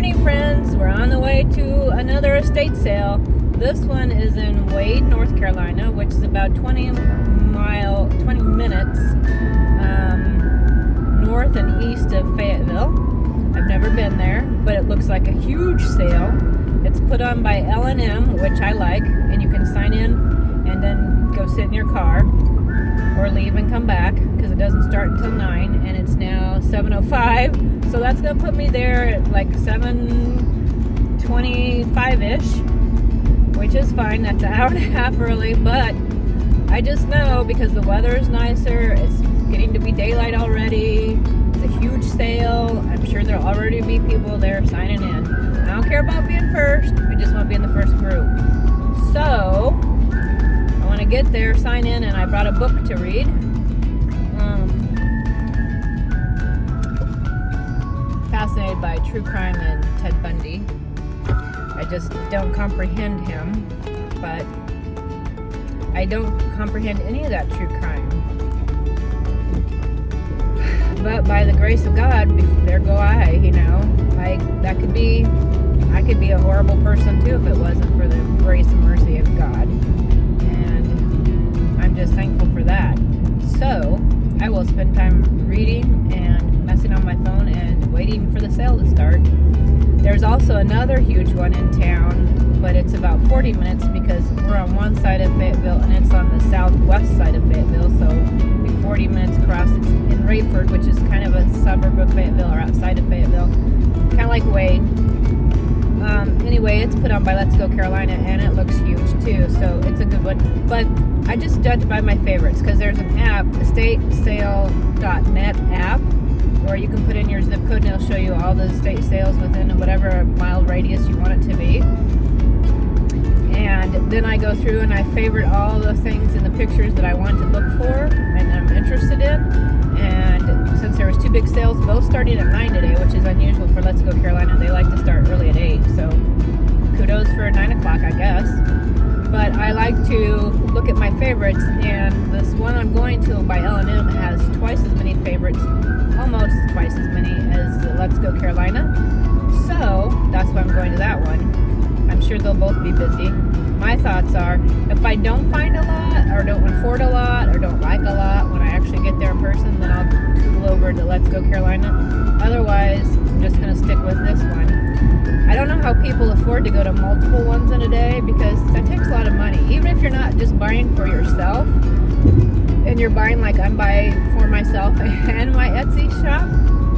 morning, friends. We're on the way to another estate sale. This one is in Wade, North Carolina, which is about 20 minutes north and east of Fayetteville. I've never been there, but it looks like a huge sale. It's put on by L&M, which I like, and you can sign in and then go sit in your car or leave and come back because it doesn't start until 9, and it's now 7:05. So that's gonna put me there at like 7:25-ish, which is fine. That's an hour and a half early, but I just know because the weather is nicer, it's getting to be daylight already, it's a huge sale. I'm sure there'll already be people there signing in. I don't care about being first, I just want to be in the first group. So I want to get there, sign in, and I brought a book to read. Fascinated by true crime and Ted Bundy. I just don't comprehend him, but I don't comprehend any of that true crime. But by the grace of God, there go I, like I could be a horrible person too if it wasn't for the grace and mercy of God. And I'm just thankful for that. So I will spend time reading and messing on my phone and waiting for the sale to start. There's also another huge one in town, but it's about 40 minutes because we're on one side of Fayetteville and it's on the southwest side of Fayetteville, so it'll be 40 minutes across. It's in Rayford, which is kind of a suburb of Fayetteville or outside of Fayetteville, kind of like Wade. Anyway, it's put on by Let's Go Carolina, and it looks huge too, so it's a good one. But I just judge by my favorites because there's an app, estatesale.net app, where you can put in your zip code and it'll show you all the estate sales within whatever mile radius you want it to be. And then I go through and I favorite all the things in the pictures that I want to look for and I'm interested in. And since there was two big sales, both starting at 9 today, which is unusual for Let's Go Carolina, they like to start early at 8. So kudos for 9 o'clock, I guess. But I like to look at my favorites, and this one I'm going to by L&M has twice as many favorites, almost twice as many as the Let's Go Carolina. So that's why I'm going to that one. I'm sure they'll both be busy. My thoughts are, if I don't find a lot, or don't afford a lot, or don't like a lot when I actually get there in person, then I'll tool over to Let's Go Carolina. Otherwise, I'm just going to stick with this one. I don't know how people afford to go to multiple ones in a day because that takes a lot of money. Even if you're not just buying for yourself, and you're buying like I'm buying for myself and my Etsy shop,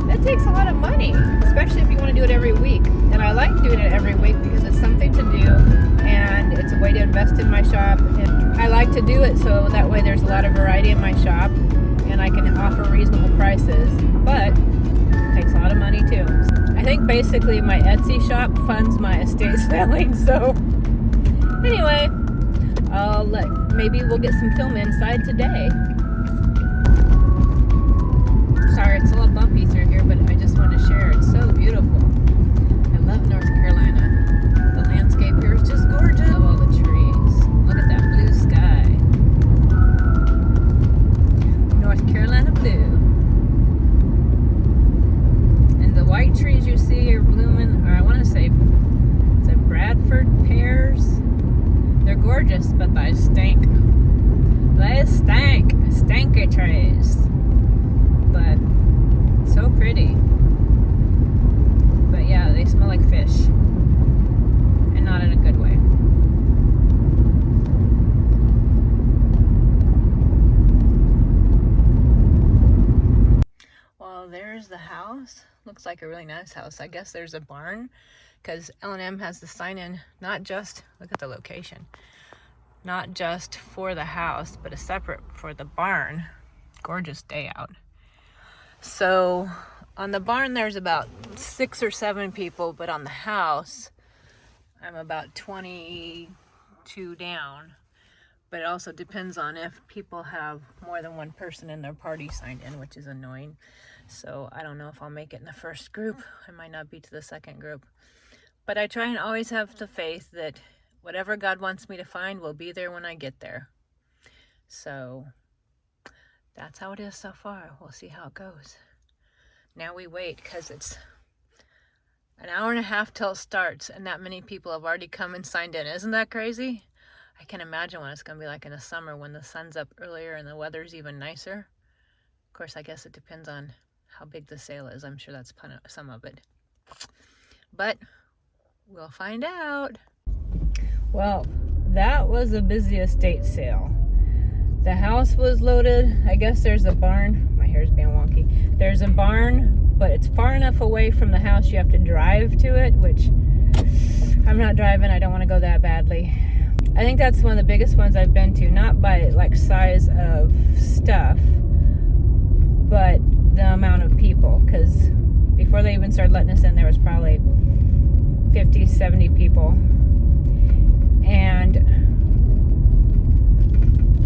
that takes a lot of money, especially if you want to do it every week. And I like doing it every week because it's something to do and it's a way to invest in my shop. And I like to do it so that way there's a lot of variety in my shop and I can offer reasonable prices, but it takes a lot of money too. I think basically my Etsy shop funds my estate selling. So anyway, maybe we'll get some film inside today. Sorry, it's a little bumpy through here, but I just want to share. It's so beautiful. I love North Carolina. The landscape here is just gorgeous. I love all the trees. Look at that blue sky. North Carolina blue. And the white trees you see are blooming, or I want to say, it's a Bradford pears. They're gorgeous, but they stink. They stink. Stinky trees. But so pretty. But yeah, they smell like fish. And not in a good way. Well, there's the house. Looks like a really nice house. I guess there's a barn because L&M has the sign in, not just, look at the location, not just for the house, but a separate for the barn. Gorgeous day out. So on the barn there's about 6 or 7 people, but on the house I'm about 22 down. But it also depends on if people have more than one person in their party signed in, which is annoying. So I don't know if I'll make it in the first group. I might not be to the second group. But I try and always have the faith that whatever God wants me to find will be there when I get there. So that's how it is so far. We'll see how it goes. Now we wait because it's An hour and a half till it starts, and that many people have already come and signed in. Isn't that crazy? I can imagine what it's going to be like in the summer when the sun's up earlier and the weather's even nicer. Of course, I guess it depends on how big the sale is. I'm sure that's some of it. But we'll find out. Well, that was the busy estate sale. The house was loaded. I guess there's a barn. My hair's being wonky. There's a barn, but it's far enough away from the house you have to drive to it, which I'm not driving. I don't want to go that badly. I think that's one of the biggest ones I've been to, not by like size of stuff, but the amount of people, because before they even started letting us in, there was probably 50, 70 people. And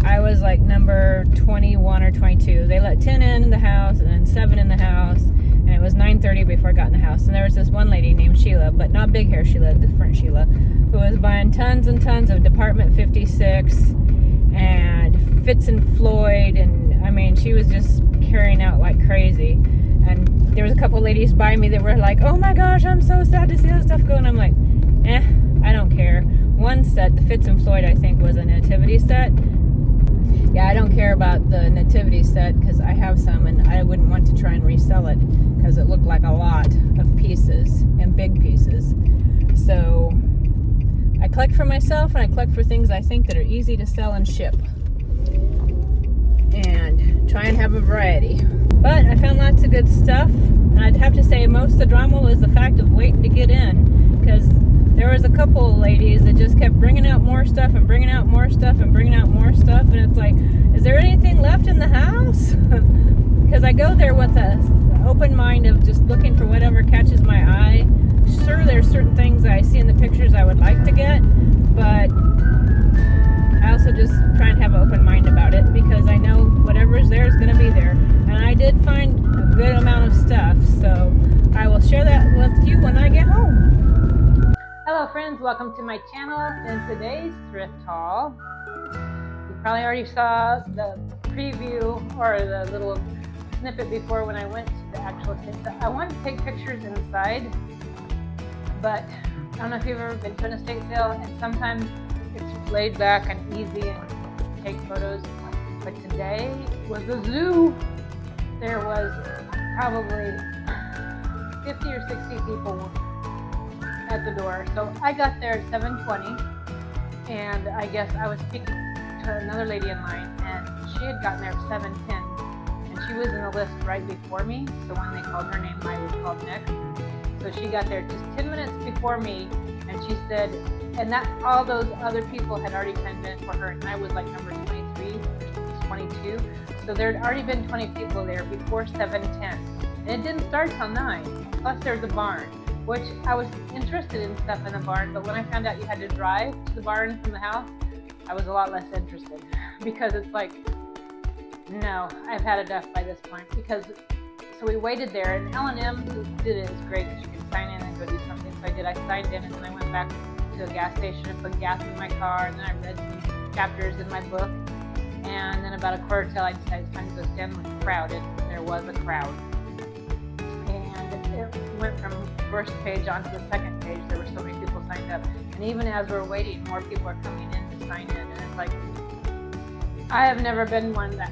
I was like number 21 or 22. They let 10 in the house and then 7 in the house. And it was 9:30 before I got in the house. And there was this one lady named Sheila, but not big hair Sheila, different Sheila, who was buying tons and tons of Department 56 and Fitz and Floyd. And I mean, she was just carrying out like crazy. And there was a couple ladies by me that were like, oh my gosh, I'm so sad to see that stuff go. And I'm like, I don't care. One set, the Fitz and Floyd, I think, was a nativity set. Yeah, I don't care about the nativity set because I have some and I wouldn't want to try and resell it because it looked like a lot of pieces and big pieces. So I collect for myself and I collect for things I think that are easy to sell and ship. And try and have a variety. But I found lots of good stuff. And I'd have to say most of the drama was the fact of waiting to get in, because there was a couple of ladies that just kept bringing out more stuff and bringing out more stuff and bringing out more stuff. And it's like, is there anything left in the house? Because I go there with an open mind of just looking for whatever catches my eye. Sure, there's certain things I see in the pictures I would like to get, but I also just try and have an open mind about it because I know whatever is there is going to be there. And I did find a good amount of stuff, so I will share that with you when I get home. Hello friends, welcome to my channel. In today's thrift haul, you probably already saw the preview or the little snippet before when I went to the actual thing. So I wanted to take pictures inside, but I don't know if you've ever been to an estate sale, and sometimes it's laid back and easy and take photos. But today was a zoo. There was probably 50 or 60 people at the door. So I got there at 7:20, and I guess I was speaking to another lady in line, and she had gotten there at 7:10, and she was in the list right before me. So when they called her name, I was called next. So she got there just 10 minutes before me, and she said, and that all those other people had already signed in for her, and I was like number 23, 22. So there had already been 20 people there before 7:10, and it didn't start till 9. Plus there's a barn, which I was interested in stuff in the barn, but when I found out you had to drive to the barn from the house, I was a lot less interested, because it's like, no, I've had enough by this point. Because so we waited there, and L&M who did it is great because you can sign in and go do something. So I did. I signed in, and then I went back to a gas station and put gas in my car, and then I read some chapters in my book, and then about a quarter till I decided it's time to go stand with the crowd, and there was a crowd. And it went from first page onto the second page. There were so many people signed up, and even as we're waiting, more people are coming in to sign in, and it's like, I have never been one that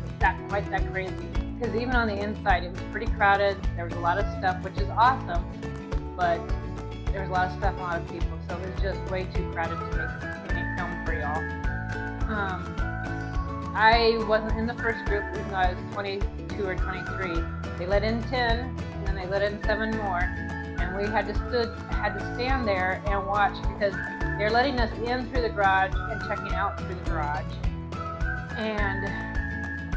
quite that crazy, because even on the inside it was pretty crowded. There was a lot of stuff, which is awesome, but there was a lot of stuff and a lot of people, so it was just way too crowded to make any film for y'all. I wasn't in the first group, even though I was 22 or 23. They let in 10, and then they let in 7 more, and we had to stand there and watch, because they're letting us in through the garage and checking out through the garage, and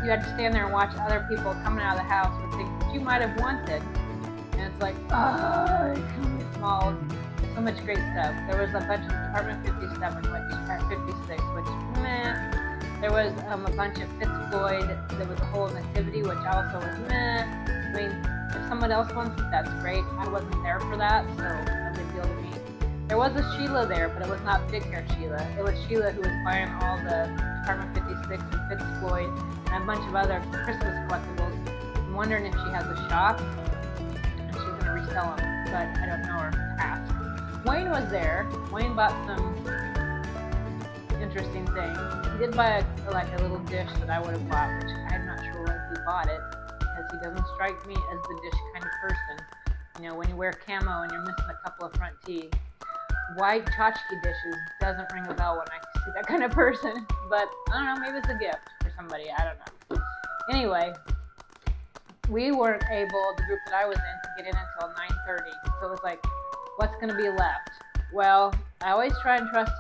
you had to stand there and watch other people coming out of the house with things that you might have wanted, and it's like, oh, it can be small. So much great stuff. There was a bunch of Department 57, or 56, which, meh. There was a bunch of Fitz Floyd. There was a whole nativity, which also was meh. I mean, if someone else wants it, that's great. I wasn't there for that, so no big deal to me. There was a Sheila there, but it was not big hair Sheila. It was Sheila who was buying all the Department 56 and Fitz Floyd and a bunch of other Christmas collectibles. I'm wondering if she has a shop and she's going to resell them. but I don't know her past. Wayne was there. Wayne bought some interesting things. He did buy a little dish that I would have bought, which I'm not sure when he bought it, because he doesn't strike me as the dish kind of person. You know, when you wear camo and you're missing a couple of front teeth, white tchotchke dishes doesn't ring a bell when I see that kind of person. But I don't know, maybe it's a gift for somebody, I don't know. Anyway, we weren't able, the group that I was in, to get in until 9:30. So it was like, what's going to be left? Well, I always try and trust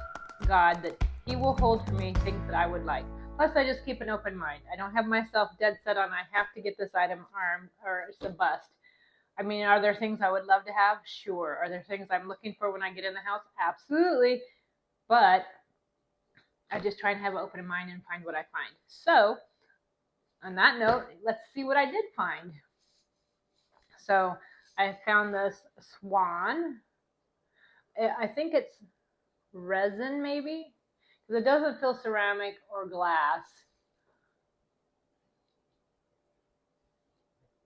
God that He will hold for me things that I would like. Plus, I just keep an open mind. I don't have myself dead set on I have to get this item armed or it's a bust. I mean, are there things I would love to have? Sure. Are there things I'm looking for when I get in the house? Absolutely. But I just try and have an open mind and find what I find. So, on that note, let's see what I did find. So, I found this swan. I think it's resin, maybe, because it doesn't feel ceramic or glass.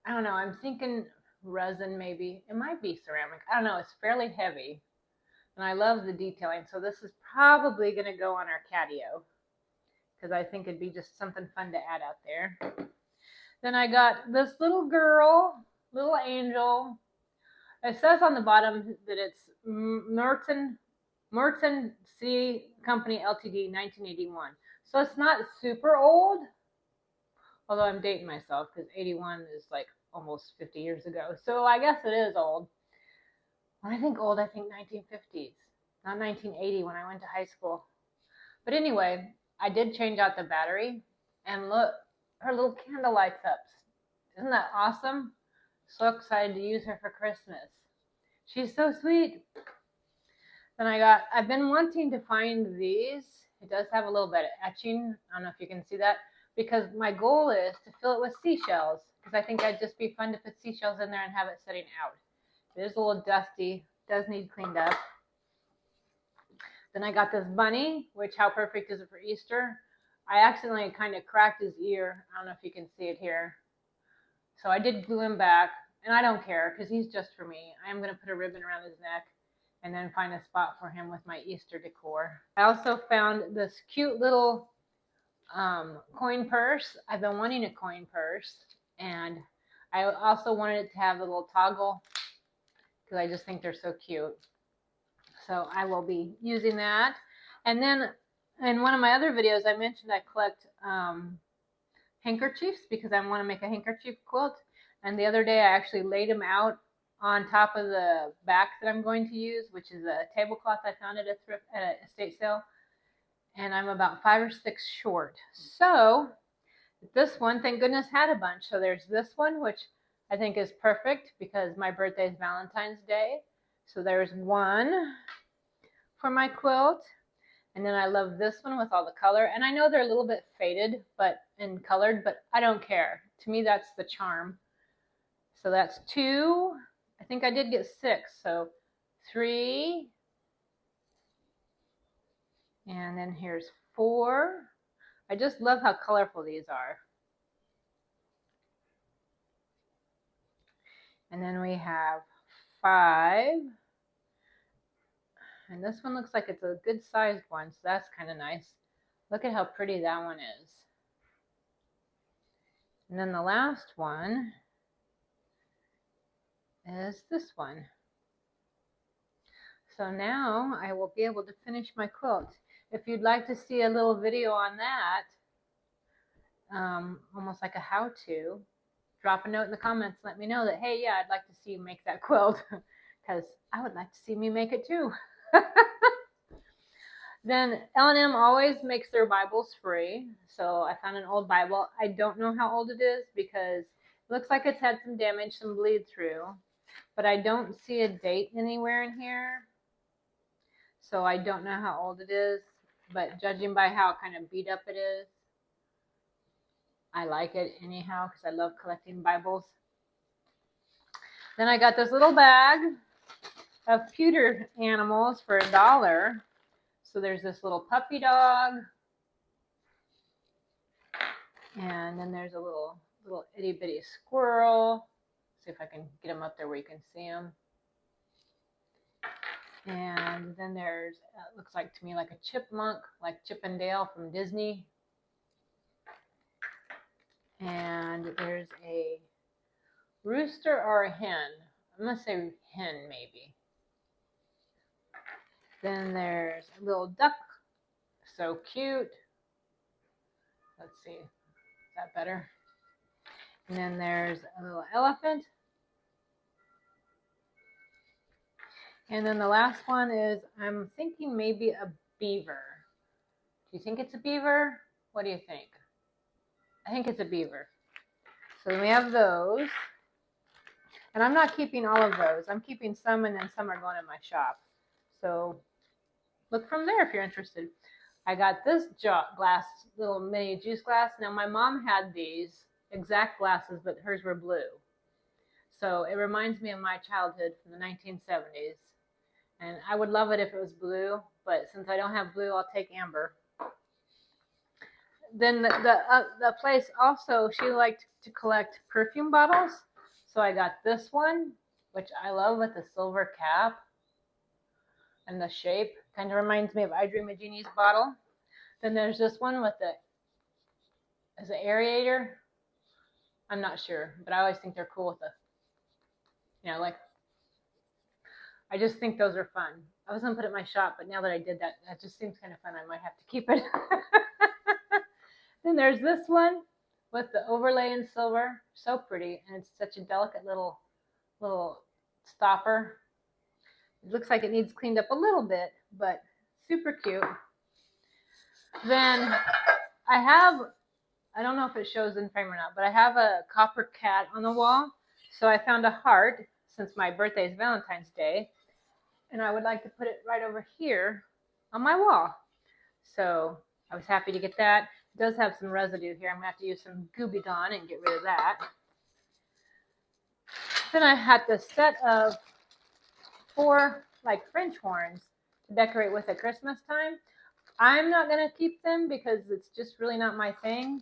I don't know. I'm thinking resin, maybe. It might be ceramic. I don't know. It's fairly heavy. And I love the detailing. So this is probably going to go on our catio, because I think it'd be just something fun to add out there. Then I got this little girl, little angel. It says on the bottom that it's Merton C. Company Ltd. 1981. So it's not super old, although I'm dating myself because 81 is like almost 50 years ago. So I guess it is old. When I think old, I think 1950s, not 1980 when I went to high school. But anyway, I did change out the battery, and look, her little candle lights up. Isn't that awesome? So excited to use her for Christmas. She's so sweet. Then I've been wanting to find these. It does have a little bit of etching. I don't know if you can see that, because my goal is to fill it with seashells, because I think it'd just be fun to put seashells in there and have it sitting out. It is a little dusty, does need cleaned up. Then I got this bunny, which how perfect is it for Easter? I accidentally kind of cracked his ear. I don't know if you can see it here. So I did glue him back, and I don't care because he's just for me. I am going to put a ribbon around his neck and then find a spot for him with my Easter decor. I also found this cute little coin purse. I've been wanting a coin purse, and I also wanted it to have a little toggle because I just think they're so cute. So I will be using that. And then in one of my other videos, I mentioned I collect handkerchiefs because I want to make a handkerchief quilt. And the other day I actually laid them out on top of the back that I'm going to use, which is a tablecloth I found at a estate sale. And I'm about 5 or 6 short. So this one, thank goodness, had a bunch. So there's this one, which I think is perfect because my birthday is Valentine's Day. So there's one for my quilt. And then I love this one with all the color. And I know they're a little bit faded and colored, but I don't care. To me, that's the charm. So that's 2. I think I did get 6. So 3. And then here's 4. I just love how colorful these are. And then we have 5. And this one looks like it's a good sized one, so that's kind of nice. Look at how pretty that one is. And then the last one is this one. So now I will be able to finish my quilt. If you'd like to see a little video on that, almost like a how-to, drop a note in the comments. Let me know that, hey, yeah, I'd like to see you make that quilt, because I would like to see me make it too. Then L&M always makes their Bibles free. So I found an old Bible. I don't know how old it is because it looks like it's had some damage, some bleed through. But I don't see a date anywhere in here. So I don't know how old it is. But judging by how kind of beat up it is, I like it anyhow because I love collecting Bibles. Then I got this little bag of pewter animals for $1. So there's this little puppy dog. And then there's a little itty bitty squirrel. See if I can get him up there where you can see him. And then there's, looks like to me like a chipmunk, like Chip and Dale from Disney. And there's a rooster or a hen. I'm going to say hen maybe. Then there's a little duck. So cute. Let's see. Is that better? And then there's a little elephant. And then the last one is, I'm thinking maybe a beaver. Do you think it's a beaver? What do you think? I think it's a beaver. So then we have those. And I'm not keeping all of those. I'm keeping some, and then some are going in my shop. So look from there if you're interested. I got this glass, little mini juice glass. Now my mom had these exact glasses, but hers were blue. So it reminds me of my childhood from the 1970s. And I would love it if it was blue, but since I don't have blue, I'll take amber. Then the place also, she liked to collect perfume bottles. So I got this one, which I love, with the silver cap and the shape. Kind of reminds me of I Dream of Jeannie's bottle. Then there's this one with as an aerator. I'm not sure, but I always think they're cool with like, I just think those are fun. I was going to put it in my shop, but now that I did that, that just seems kind of fun. I might have to keep it. Then there's this one with the overlay in silver. So pretty, and it's such a delicate little stopper. It looks like it needs cleaned up a little bit, but super cute. Then I don't know if it shows in frame or not, but I have a copper cat on the wall. So I found a heart, since my birthday is Valentine's Day, and I would like to put it right over here on my wall. So I was happy to get that. It does have some residue here. I'm going to have to use some Gooby Gone and get rid of that. Then I had this set of 4 like French horns to decorate with at Christmas time. I'm not going to keep them because it's just really not my thing,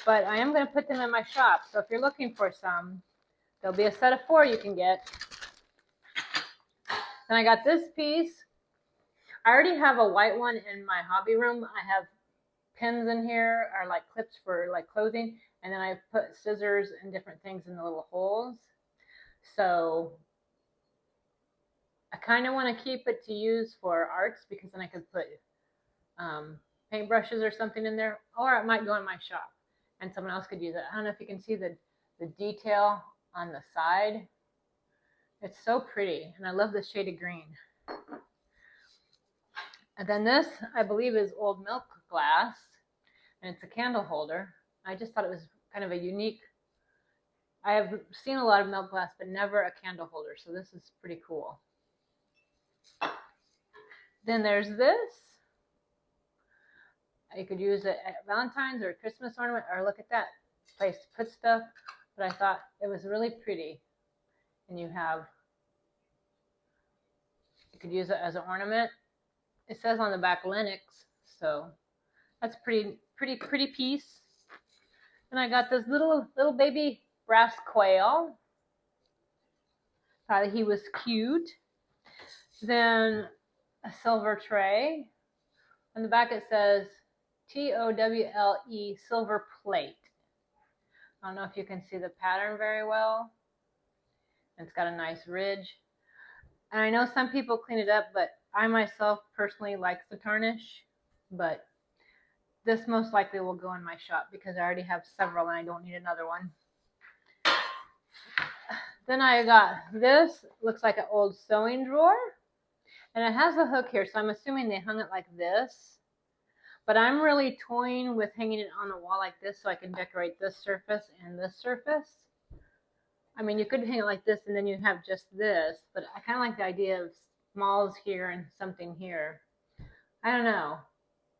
but I am going to put them in my shop. So if you're looking for some, there'll be a set of 4 you can get. Then I got this piece. I already have a white one in my hobby room. I have pins in here, or like clips for like clothing, and then I put scissors and different things in the little holes. So I kind of want to keep it to use for arts, because then I could put paintbrushes or something in there, or it might go in my shop and someone else could use it. I don't know if you can see the detail on the side. It's so pretty, and I love the shade of green. And then this, I believe, is old milk glass, and it's a candle holder. I just thought it was kind of a unique, I have seen a lot of milk glass, but never a candle holder, so this is pretty cool. Then there's this. You could use it at Valentine's or Christmas ornament, or look at that place to put stuff. But I thought it was really pretty. And you could use it as an ornament. It says on the back Lennox, so that's pretty piece. And I got this little baby brass quail. Thought he was cute. Then a silver tray. On the back it says TOWLE silver plate. I don't know if you can see the pattern very well. It's got a nice ridge. And I know some people clean it up, but I myself personally like the tarnish. But this most likely will go in my shop because I already have several and I don't need another one. Then I got this. Looks like an old sewing drawer. And it has a hook here, so I'm assuming they hung it like this. But I'm really toying with hanging it on the wall like this so I can decorate this surface and this surface. I mean, you could hang it like this and then you have just this, but I kind of like the idea of smalls here and something here. I don't know.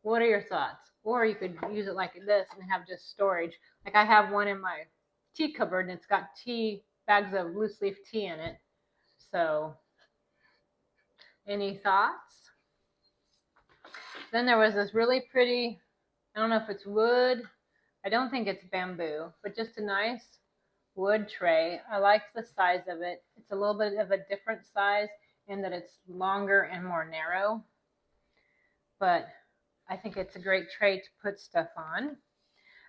What are your thoughts? Or you could use it like this and have just storage. Like I have one in my tea cupboard and it's got bags of loose leaf tea in it. So, any thoughts? Then there was this really pretty, I don't know if it's wood. I don't think it's bamboo, but just a nice wood tray. I like the size of it. It's a little bit of a different size. in that it's longer and more narrow. But I think it's a great tray to put stuff on.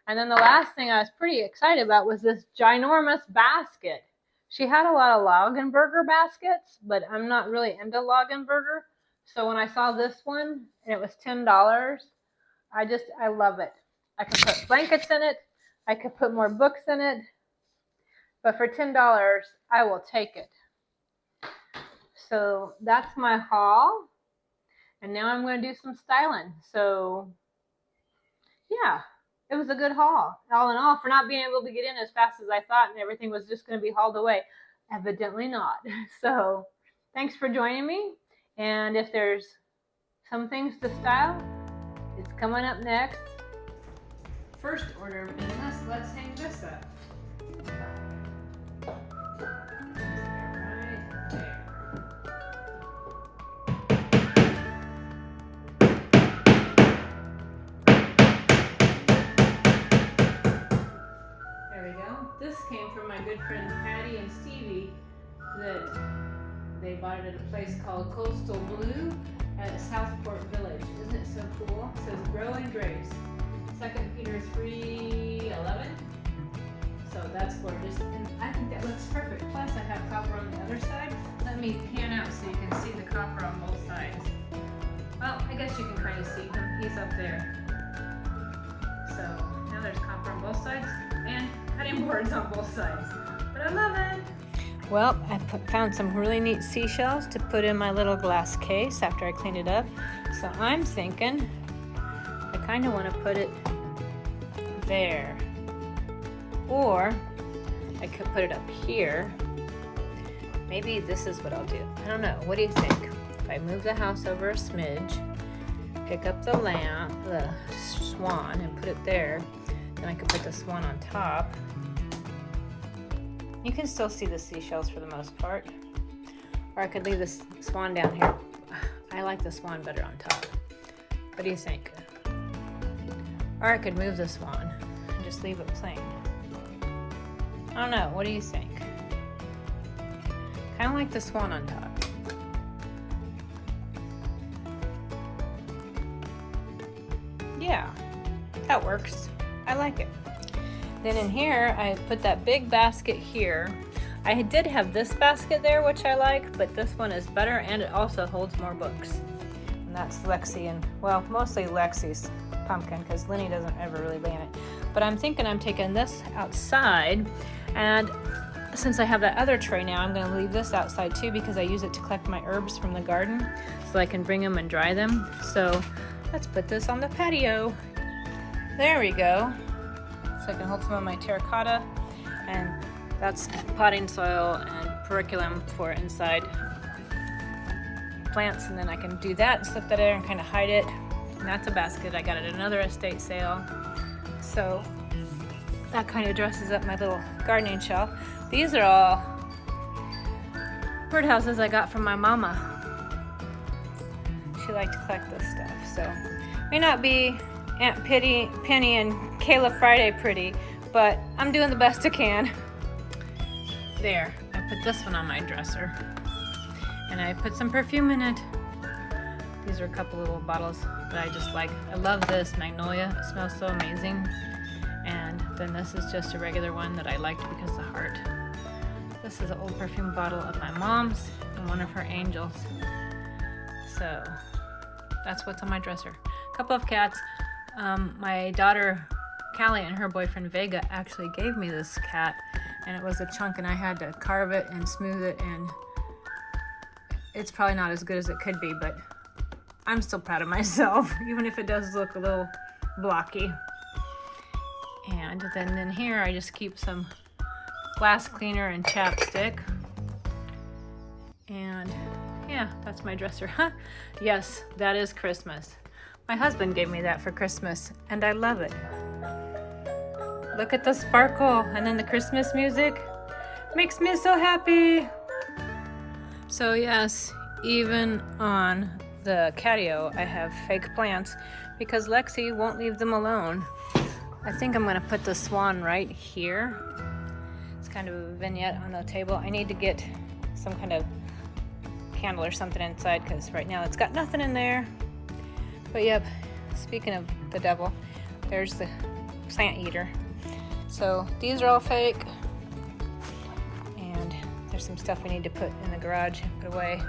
And then the last thing I was pretty excited about was this ginormous basket. She had a lot of Laugenberger baskets, but I'm not really into Laugenberger. So when I saw this one and it was $10, I love it. I could put blankets in it. I could put more books in it. But for $10, I will take it. So that's my haul. And now I'm going to do some styling. So yeah, it was a good haul. All in all, for not being able to get in as fast as I thought and everything was just going to be hauled away. Evidently not. So thanks for joining me. And if there's some things to style, it's coming up next. First order of business, let's hang this up. This came from my good friend Patty and Stevie, that they bought it at a place called Coastal Blue at Southport Village. Isn't it so cool? It says Grow and Grace. 2 Peter 3:11. So that's gorgeous. And I think that looks perfect. Plus I have copper on the other side. Let me pan out so you can see the copper on both sides. Well, I guess you can kind of see him. He's up there. So now there's copper on both sides and cutting boards on both sides. But I love it. Well, I found some really neat seashells to put in my little glass case after I cleaned it up. So I'm thinking I kind of want to put it there. Or I could put it up here. Maybe this is what I'll do. I don't know. What do you think? If I move the house over a smidge, pick up the swan and put it there, then I could put the swan on top. You can still see the seashells for the most part. Or I could leave the swan down here. I like the swan better on top. What do you think? Or I could move the swan and just leave it plain. I don't know. What do you think? Kind of like the swan on top. Yeah, that works. I like it. Then in here, I put that big basket here. I did have this basket there, which I like, but this one is better and it also holds more books. And that's Lexi and, well, mostly Lexi's pumpkin because Lenny doesn't ever really lay in it. But I'm thinking I'm taking this outside, and since I have that other tray now, I'm gonna leave this outside too because I use it to collect my herbs from the garden so I can bring them and dry them. So let's put this on the patio. There we go. So I can hold some of my terracotta, and that's potting soil and perculum for inside plants, and then I can do that and slip that in and kind of hide it. And that's a basket I got at another estate sale. So that kind of dresses up my little gardening shelf. These are all birdhouses I got from my mama. She liked to collect this stuff, so may not be Aunt Penny and Kayla Friday pretty, but I'm doing the best I can. There, I put this one on my dresser, and I put some perfume in it. These are a couple little bottles that I just like. I love this Magnolia, it smells so amazing. And then this is just a regular one that I liked because of the heart. This is an old perfume bottle of my mom's and one of her angels. So that's what's on my dresser. A couple of cats. My daughter Callie and her boyfriend Vega actually gave me this cat, and it was a chunk and I had to carve it and smooth it, and it's probably not as good as it could be, but I'm still proud of myself, even if it does look a little blocky. And then in here I just keep some glass cleaner and chapstick. And yeah, that's my dresser. Huh? Yes, that is Christmas. My husband gave me that for Christmas, and I love it. Look at the sparkle, and then the Christmas music makes me so happy. So yes, even on the catio, I have fake plants because Lexi won't leave them alone. I think I'm gonna put the swan right here. It's kind of a vignette on the table. I need to get some kind of candle or something inside, because right now it's got nothing in there. But yep, speaking of the devil, there's the plant eater. So these are all fake, and there's some stuff we need to put in the garage, put away,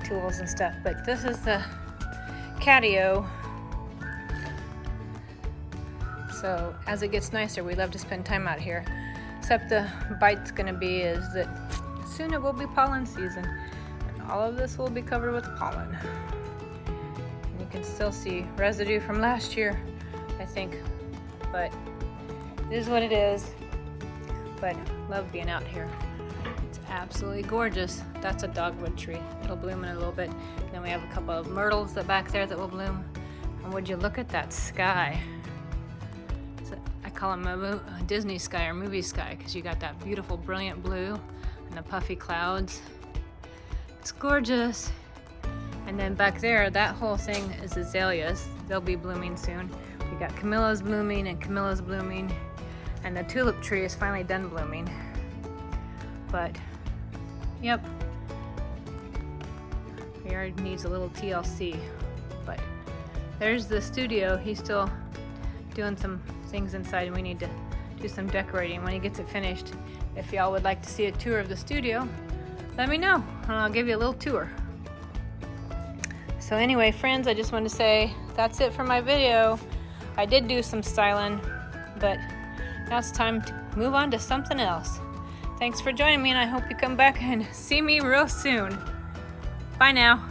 tools and stuff. But this is the catio. So as it gets nicer, we love to spend time out here. Except the bite's gonna be is that soon it will be pollen season, and all of this will be covered with pollen. And you can still see residue from last year, I think, but it is what it is. But love being out here. It's absolutely gorgeous. That's a dogwood tree. It'll bloom in a little bit. And then we have a couple of myrtles back there that will bloom. And would you look at that sky? I call them a Disney sky or movie sky, because you got that beautiful, brilliant blue and the puffy clouds. It's gorgeous. And then back there, that whole thing is azaleas. They'll be blooming soon. We got camellias blooming and camellias blooming, and the tulip tree is finally done blooming. But, yep, the yard needs a little TLC. But there's the studio. He's still doing some things inside, and we need to do some decorating when he gets it finished. If y'all would like to see a tour of the studio, let me know and I'll give you a little tour. So anyway, friends, I just want to say that's it for my video. I did do some styling, but now it's time to move on to something else. Thanks for joining me, and I hope you come back and see me real soon. Bye now.